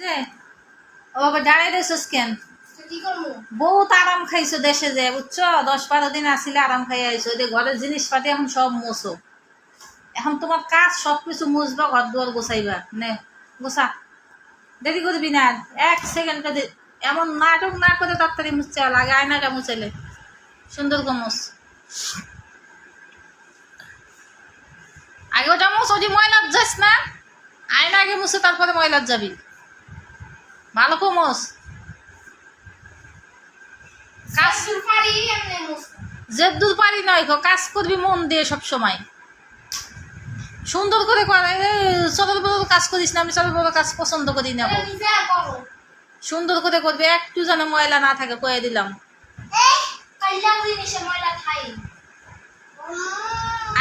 রে ও বাবা দাঁড়াই রয়েছিস কেন? বহুত আরাম খাইছো দেশে যে বুঝছো, 10-12 দিন আসিলে আরাম খাই আইছো। যে ঘরের জিনিসপাতি এখন সব মোছো, এখন তোমার কাজ সবকিছু মুছবা, ঘর দুয়ার গোছাইবা। নে গোছা, দেরি করবি না। 1 সেকেন্ড এমন নাটক না করে তাড়াতাড়ি মুছতে লাগে। আয়নাটা মুছাইলে সুন্দর করে মুছ। আগে ওটা মুছ, ওটি ময়লার যাস না। আয়না আগে মুছে তারপরে ময়লার যাবি। ভালো করে মুছ। কাজ যে দূর পারি নয়, কাজ করবি মন দিয়ে সব সময়, সুন্দর করে করে। চলর বড় কাজ করিস না, আমি চলর বড় কাজ পছন্দ করি না। সুন্দর করে করবি, একটু যেন ময়লা না থাকে, কয়ে দিলাম।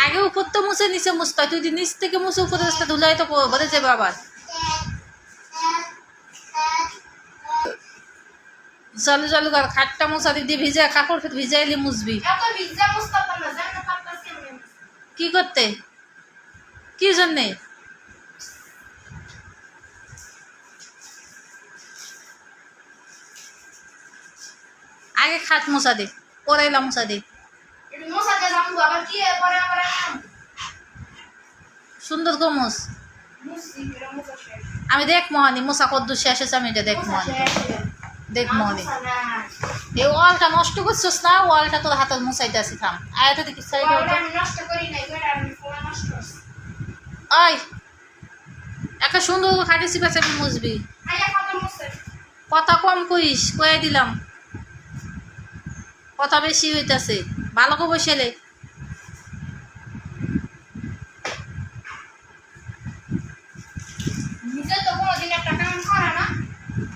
আগে উপর তো মুছে নিচে মুছতে হয়, তুই যদি নিচ থেকে মুছে উপরে আসতে ধুলাই তো ভরে যাবে আবার। চালু চালু কর, খাটটা মোছা দিদি ভিজা কাপড় ভিজাইলে মুছবি। কি করতে, কি জন্যে? আগে খাট মোছা দে, পরাইলা মোছা দে। সুন্দর করে মোছ। আমি দেখ মহানি মোছা কদ্দু শেষ হয়েছে, আমি এটা দেখ মহানি, দেখ মহানি। এই ওয়ালটা নষ্ট করছিস না, ওয়ালটা তোর হাতে মুছাইতে আসি। থাম আয়াতে দেখি ওই একটা সুন্দর খাটি চিপা চাপি মুছবি। কথা কম কইস, কয়ে দিলাম। কথা বেশি হইতাছে, ভালো করে বসেলে।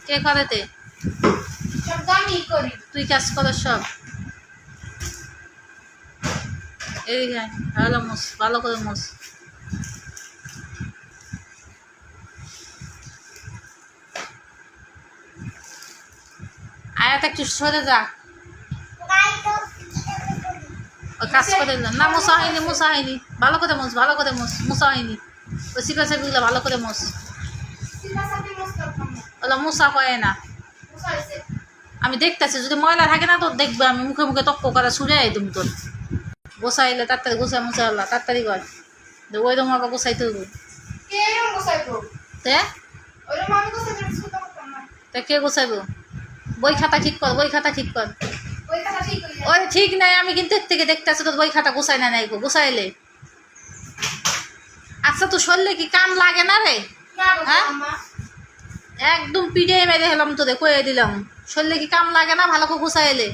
কে করেতে? তুই কাজ করস সব। এই ভালো মোস, ভালো করে মোস। আয়াত একটু সরে যা, কাজ করে না। মোছা হয়নি, মোছা হয়নি, ভালো করে মোস, ভালো করে মোস। মোছা হয়নি, ওই চিপা চাপিগুলো ভালো করে মোস। ওগুলো মোছা হয় না। আমি দেখতেছি, যদি ময়লা থাকে না তোর দেখবে, আমি মুখে মুখে তক্ক করে ছুড়ে তুমি তোর। গোসাইলে তাড়াতাড়ি গোসা মোছা আল্লাহ তাড়াতাড়ি কর, ওই রকম আবার গোসাইতে হবে। কে গোসাইব? বই খাতা ঠিক কর, বই খাতা ঠিক কর। ওই ঠিক নাই, আমি কিন্তু এর থেকে দেখতেছি তোর বই খাতা গোসাই না নাই, গোসাইলে। আচ্ছা তো শরীরে কি কাম লাগে না রে? হ্যাঁ একদম পিঠে মেরে হেলাম তোদের, কয়ে দিলাম। শরীরে কি কাম লাগে না? ভালো করে গুছাইলে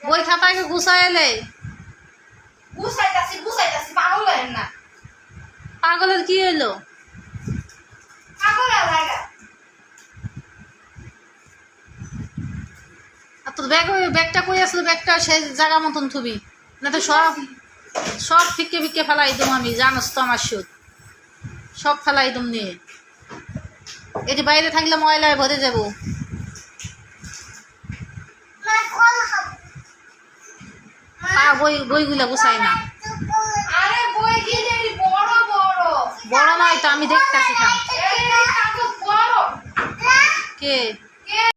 বই খাতাকে গুছাইলে। পাগলের কি হইলো? আর তোর ব্যাগটা কই আসলো? ব্যাগটা সেই জায়গা মতন থুবি, না তো সব সব ফিকে ফিকে ফেলাই দম। আমি জানোস তো আমার সুদ, সব ফেলাই দম নিয়ে। এটি বাইরে থাকলে ময়লায় ভরে যাব। বইগুলা গুছাই না। বড় নয় তো, আমি দেখতেছি। কে